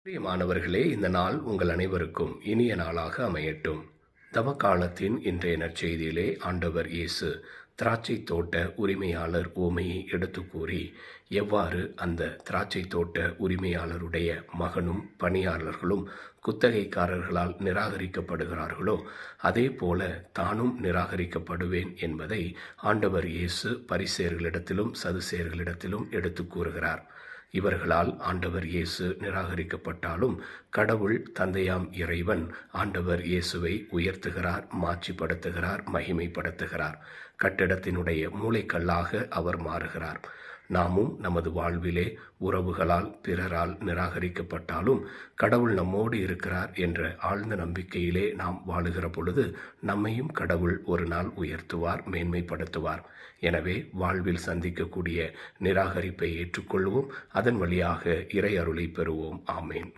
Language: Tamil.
பிரியமானவர்களே, இந்த நாள் உங்கள் அனைவருக்கும் இனிய நாளாக அமையட்டும். தவக்காலத்தின் இன்றைய நற்செய்தியிலே ஆண்டவர் இயேசு திராட்சை தோட்ட உரிமையாளர் உவமையை எடுத்து கூறி, எவ்வாறு அந்த திராட்சை தோட்ட உரிமையாளருடைய மகனும் பணியாளர்களும் குத்தகைக்காரர்களால் நிராகரிக்கப்படுகிறார்களோ, அதே போல தானும் நிராகரிக்கப்படுவேன் என்பதை ஆண்டவர் இயேசு பரிசேயர்களிடத்திலும் சதுசேயர்களிடத்திலும் எடுத்து கூறுகிறார். இவர்களால் ஆண்டவர் இயேசு நிராகரிக்கப்பட்டாலும் கடவுள் தந்தையாம் இறைவன் ஆண்டவர் இயேசுவை உயர்த்துகிறார், மாட்சிப்படுத்துகிறார், மகிமைப்படுத்துகிறார். கட்டிடத்தினுடைய மூலைக்கல்லாக அவர் மாறுகிறார். நாமும் நமது வாழ்விலே உறவுகளால் பிறரால் நிராகரிக்கப்பட்டாலும் கடவுள் நம்மோடு இருக்கிறார் என்ற ஆழ்ந்த நம்பிக்கையிலே நாம் வாழுகிற பொழுது நம்மையும் கடவுள் ஒரு நாள் உயர்த்துவார், மேன்மைப்படுத்துவார். எனவே வாழ்வில் சந்திக்கக்கூடிய நிராகரிப்பை ஏற்றுக்கொள்வோம், அதன் வழியாக இறை அருளை பெறுவோம். ஆமேன்.